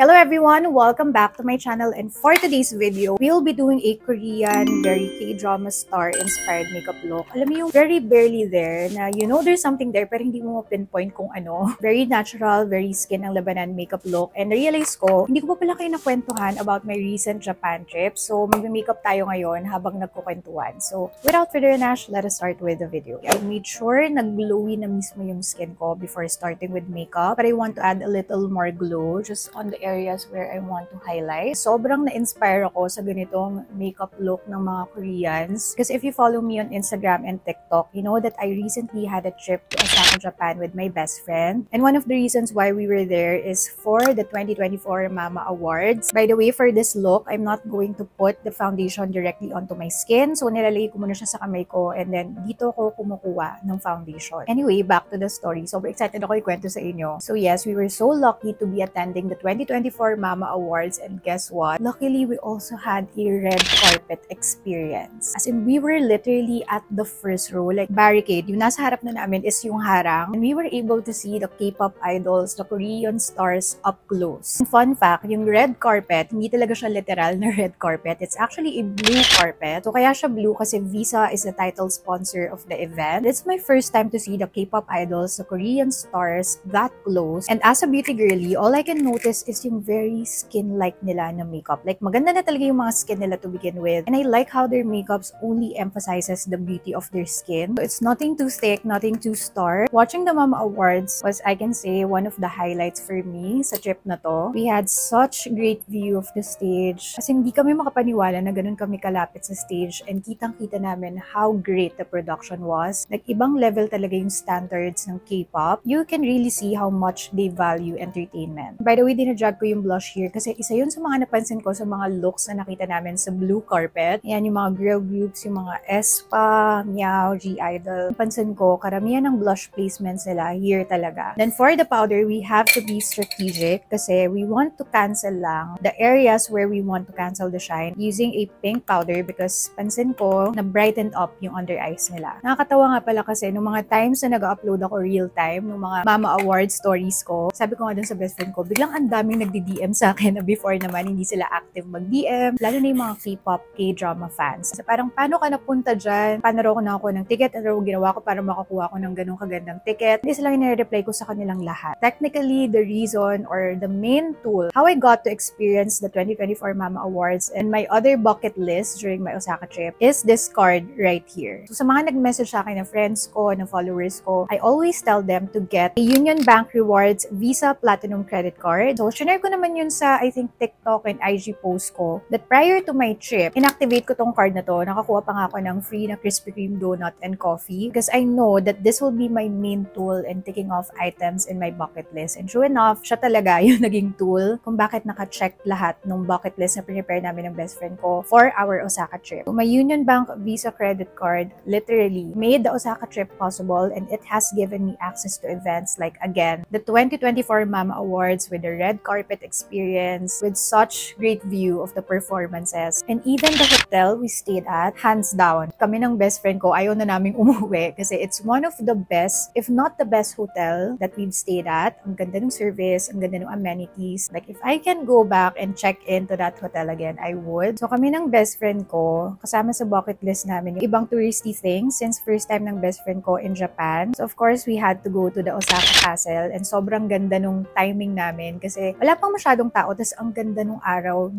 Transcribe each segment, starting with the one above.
Hello everyone! Welcome back to my channel, and for today's video, we'll be doing a Korean, very K-drama star-inspired makeup look. Alam mo yung very barely there na you know there's something there pero hindi mo pinpoint kung ano. Very natural, very skin ang labanan makeup look. And realize ko, hindi ko pa pala kayo nakwentuhan about my recent Japan trip. So mag-makeup tayo ngayon habang nagkukwentuhan. So without further ado, let us start with the video. I made sure nag-glowy na mismo yung skin ko before starting with makeup. But I want to add a little more glow just on the areas where I want to highlight. Sobrang na-inspire ako sa ganitong makeup look ng mga Koreans. Because if you follow me on Instagram and TikTok, you know that I recently had a trip to Osaka, Japan with my best friend. And one of the reasons why we were there is for the 2024 Mama Awards. By the way, for this look, I'm not going to put the foundation directly onto my skin. So nilalagay ko muna siya sa kamay ko and then dito ko kumukuha ng foundation. Anyway, back to the story. Super excited ako ikwento sa inyo. So yes, we were so lucky to be attending the 2024 Mama Awards, and guess what? Luckily, we also had a red carpet experience. As in, we were literally at the first row, like barricade. Yung nasa harap na namin is yung harang, and we were able to see the K-pop idols, the Korean stars up close. And fun fact, yung red carpet, hindi talaga siya literal na red carpet. It's actually a blue carpet. So kaya siya blue kasi Visa is the title sponsor of the event. It's my first time to see the K-pop idols, the Korean stars that close. And as a beauty girly, all I can notice is yung very skin-like nila na makeup. Like, maganda na talaga yung mga skin nila to begin with. And I like how their makeups only emphasizes the beauty of their skin. So it's nothing too thick, nothing too stark. Watching the Mama Awards was, I can say, one of the highlights for me sa trip na to. We had such great view of the stage. Kasi hindi kami makapaniwala na ganun kami kalapit sa stage, and kitang-kita namin how great the production was. Like, ibang level talaga yung standards ng K-pop. You can really see how much they value entertainment. By the way, dinadrag ko yung blush here kasi isa yun sa mga napansin ko sa mga looks na nakita namin sa blue carpet. Yan yung mga girl groups, yung mga aespa, Meow, G-Idol. Napansin ko, karamihan ng blush placements nila here talaga. Then for the powder, we have to be strategic kasi we want to cancel lang the areas where we want to cancel the shine using a pink powder because pansin ko na brightened up yung under eyes nila. Nakakatawa nga pala kasi nung mga times na nag-upload ako real time, nung mga Mama Award stories ko, sabi ko nga dun sa best friend ko, biglang ang daming nagdi-DM sa akin na before naman hindi sila active mag-DM, lalo na yung mga K-pop, K-drama fans. So parang, paano ka napunta dyan? Paano raw ko nakakuha ng ticket? Ano raw ginawa ko para makakuha ko ng ganong kagandang ticket? Hindi sila nire-reply ko sa kanilang lahat. Technically, the reason or the main tool how I got to experience the 2024 Mama Awards and my other bucket list during my Osaka trip is this card right here. So sa mga nag-message sa akin na friends ko, na followers ko, I always tell them to get a Union Bank Rewards Visa Platinum Credit Card. So, share ko naman yun sa, I think, TikTok and IG post ko that prior to my trip, inactivate ko tong card na to. Nakakuha pa nga ako ng free na Krispy Kreme donut and coffee because I know that this will be my main tool in ticking off items in my bucket list. And true enough, siya talaga yung naging tool kung bakit naka-check lahat ng bucket list na prepare namin ng best friend ko for our Osaka trip. So, my Union Bank Visa Credit Card literally made the Osaka trip possible, and it has given me access to events like, again, the 2024 Mama Awards with the red carpet experience with such great view of the performances. And even the hotel we stayed at, hands down, kami ng best friend ko, ayaw na naming umuwi kasi it's one of the best, if not the best hotel that we've stayed at. Ang ganda ng service, ang ganda ng amenities. Like, if I can go back and check into that hotel again, I would. So kami ng best friend ko, kasama sa bucket list namin yung ibang touristy things since first time ng best friend ko in Japan. So of course, we had to go to the Osaka Castle, and sobrang ganda nung timing namin kasi wala pang masyadong tao, tas ang ganda nung araw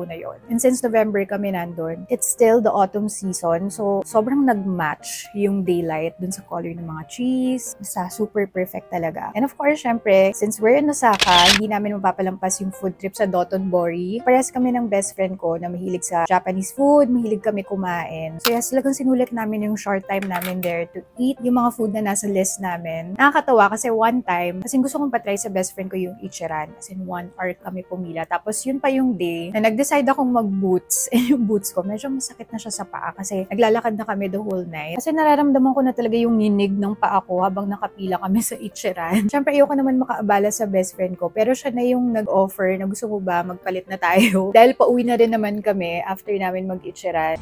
na yon. And since November kami nandun, it's still the autumn season, so sobrang nag-match yung daylight dun sa color ng mga trees. Basta super perfect talaga. And of course, syempre, since we're in Osaka, hindi namin mapapalampas yung food trip sa Dotonbori. Parehas kami ng best friend ko na mahilig sa Japanese food, mahilig kami kumain. So yes, talagang sinulit namin yung short time namin there to eat yung mga food na nasa list namin. Nakakatawa kasi one time, kasi gusto kong patry sa best friend ko yung Ichiran. As in, 1 hour kami pumila. Tapos yun pa yung day na nag-decide akong mag-boots. And yung boots ko, medyo masakit na siya sa paa kasi naglalakad na kami the whole night. Kasi nararamdaman ko na talaga yung ninig ng paa ko habang nakapila kami sa Ichiran. Siyempre, ayoko naman makaabala sa best friend ko. Pero siya na yung nag-offer na gusto mo ba magpalit na tayo. Dahil pauwi na rin naman kami after namin mag-Ichiran.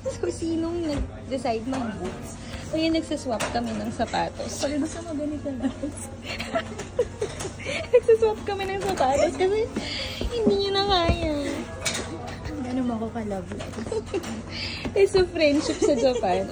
So, sinong nag-decide mag-boots? So, yun, nagsaswap kami ng sapatos. Pag gusto mo ganito lang. Magsuswap kami ng sapatos kasi hindi niya na kaya. Ano mo ako ka-love life? It's a friendship sa Japan.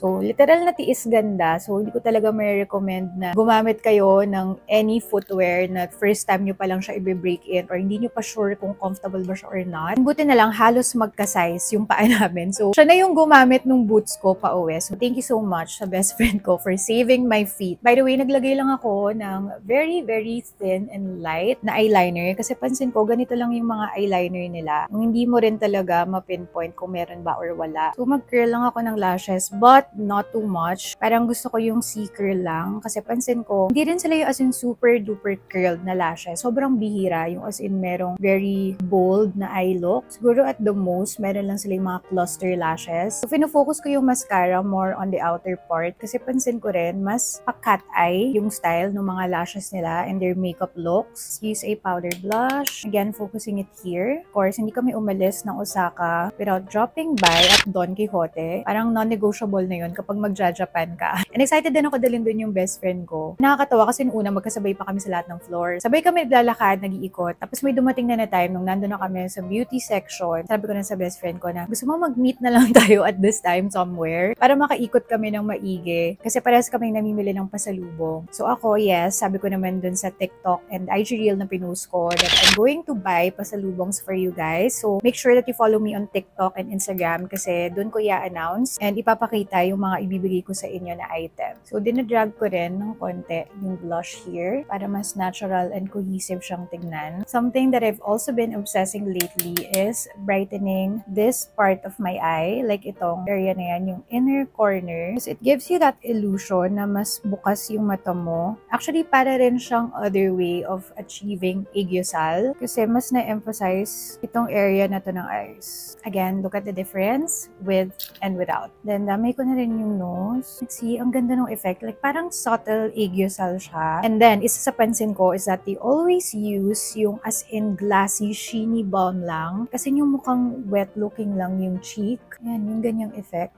So, literal na tiis ganda. So, hindi ko talaga may recommend na gumamit kayo ng any footwear na first time nyo pa lang siya i-break in or hindi nyo pa sure kung comfortable ba siya or not. Buti na lang, halos magka-size yung paa namin. So, siya na yung gumamit ng boots ko pa uwi. So, thank you so much sa best friend ko for saving my feet. By the way, naglagay lang ako ng very, very thin and light na eyeliner kasi pansin ko, ganito lang yung mga eyeliner nila. Yung hindi mo rin talaga ma-pinpoint kung meron ba or wala. So, mag-curl lang ako ng lashes but not too much. Parang gusto ko yung C-curl lang. Kasi pansin ko, hindi rin sila yung as in super duper curled na lashes. Sobrang bihira. Yung as in merong very bold na eye look. Siguro at the most, meron lang sila yung mga cluster lashes. So, fino-focus ko yung mascara more on the outer part. Kasi pansin ko rin, mas pa-cat eye yung style ng mga lashes nila and their makeup looks. Use a powder blush. Again, focusing it here. Of course, hindi kami umalis ng Osaka without dropping by at Don Quixote. Parang non-negotiable na yun kapag magja-Japan ka. And excited din ako dalhin dun yung best friend ko. Nakakatawa kasi una magkasabay pa kami sa lahat ng floor. Sabay kami naglalakad, nag-iikot. Tapos may dumating na time nung nandun na kami sa beauty section. Sabi ko na sa best friend ko na gusto mo mag-meet na lang tayo at this time somewhere para makaikot kami ng maigi. Kasi parehas kami namimili ng pasalubong. So ako, yes, sabi ko naman dun sa TikTok and IG Reel na pinost ko that I'm going to buy pasalubongs for you guys. So make sure that you follow me on TikTok and Instagram kasi dun ko i-announce and ipapakita yung mga ibibigay ko sa inyo na item. So, dinadrag ko rin ng konti yung blush here para mas natural and cohesive siyang tignan. Something that I've also been obsessing lately is brightening this part of my eye. Like itong area na yan, yung inner corner. It gives you that illusion na mas bukas yung mata mo. Actually, para rin siyang other way of achieving aegyosal kasi mas na-emphasize itong area na to ng eyes. Again, look at the difference with and without. Then, damay ko na rin yung nose. See, ang ganda ng effect. Like, parang subtle aegyosal siya. And then, isa sa pansin ko is that they always use yung as in glassy, sheeny balm lang. Kasi yung mukhang wet-looking lang yung cheek. Yan, yung ganyang effect.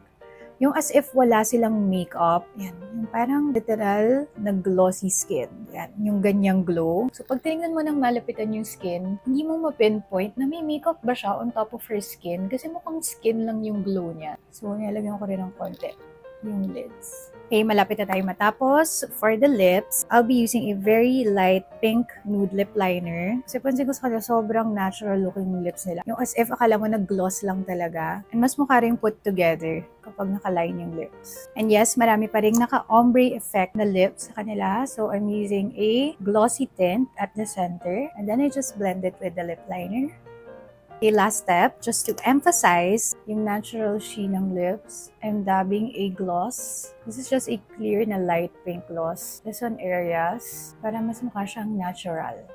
Yung as if wala silang makeup. Yan, yung parang literal na glossy skin. Yan, yung ganyang glow. So, pag tinignan mo ng malapitan yung skin, hindi mo ma-pinpoint na may makeup ba siya on top of her skin kasi mukhang skin lang yung glow niya. So, nilagyan ko rin ng konti yung lids. Okay, malapit na tayo matapos. For the lips, I'll be using a very light pink nude lip liner. Kasi pansin ko sa kanila, sobrang natural looking lips nila. Yung as if akala mo nag-gloss lang talaga. And mas mukha rin put together kapag nakaline yung lips. And yes, marami pa rin naka-ombre effect na lips sa kanila. So, I'm using a glossy tint at the center. And then I just blend it with the lip liner. Okay, last step, just to emphasize yung natural sheen ng lips, I'm dabbing a gloss. This is just a clear na light pink gloss. This on areas, para mas mukha siyang natural.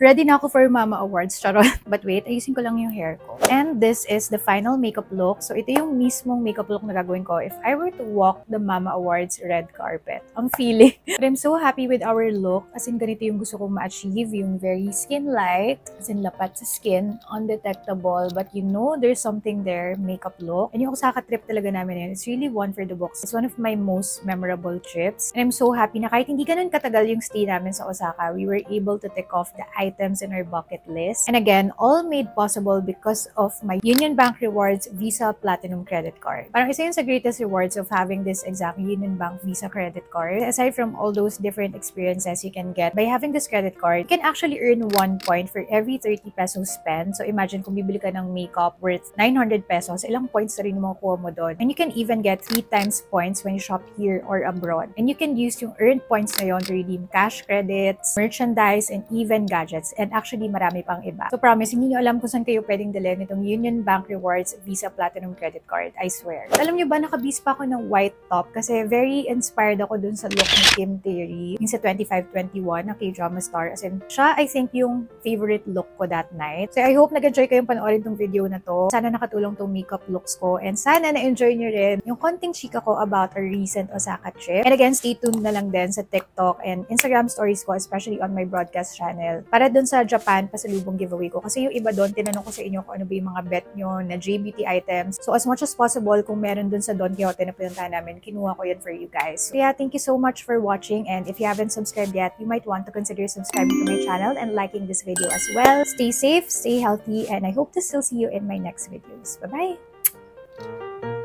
Ready na ako for Mama Awards, charot. But wait, ayusin ko lang yung hair ko. And this is the final makeup look. So, ito yung mismong makeup look na gagawin ko if I were to walk the Mama Awards red carpet. Ang feeling. But I'm so happy with our look. As in, ganito yung gusto kong ma-achieve. Yung very skin-like. As in, lapat sa skin. Undetectable. But you know, there's something there. Makeup look. And yung Osaka trip talaga namin yun. It's really one for the books. It's one of my most memorable trips. And I'm so happy na kahit hindi ganun katagal yung stay namin sa Osaka, we were able to tick off the items in our bucket list. And again, all made possible because of my Union Bank Rewards Visa Platinum Credit Card. Parang isa yun sa greatest rewards of having this exact Union Bank Visa Credit Card. Aside from all those different experiences you can get by having this credit card, you can actually earn 1 point for every 30 pesos spent. So imagine kung bibili ka ng makeup worth 900 pesos, ilang points na rin makukuha mo doon. And you can even get 3 times points when you shop here or abroad. And you can use yung earned points na yun to redeem cash credits, merchandise, and even gadgets. And actually, marami pang iba. So promise, hindi nyo alam kung saan kayo pwedeng dalhin itong Union Bank Rewards Visa Platinum Credit Card. I swear. Alam nyo ba, nakabis pa ako ng white top kasi very inspired ako dun sa look ni Kim Tae-ri yung sa 2521 na K-drama star. As in, siya, I think, yung favorite look ko that night. So I hope nag-enjoy kayong panoorin tong video na to. Sana nakatulong tong makeup looks ko and sana na-enjoy nyo rin yung konting chika ko about our recent Osaka trip. And again, stay tuned na lang din sa TikTok and Instagram stories ko, especially on my broadcast channel, para para dun sa Japan pasalubong giveaway ko. Kasi yung iba doon, tinanong ko sa inyo kung ano ba yung mga bet nyo na JBT items. So as much as possible, kung meron dun sa Don Quixote na pinuntahan namin, kinuha ko yun for you guys. So yeah, thank you so much for watching, and if you haven't subscribed yet, you might want to consider subscribing to my channel and liking this video as well. Stay safe, stay healthy, and I hope to still see you in my next videos. Bye-bye!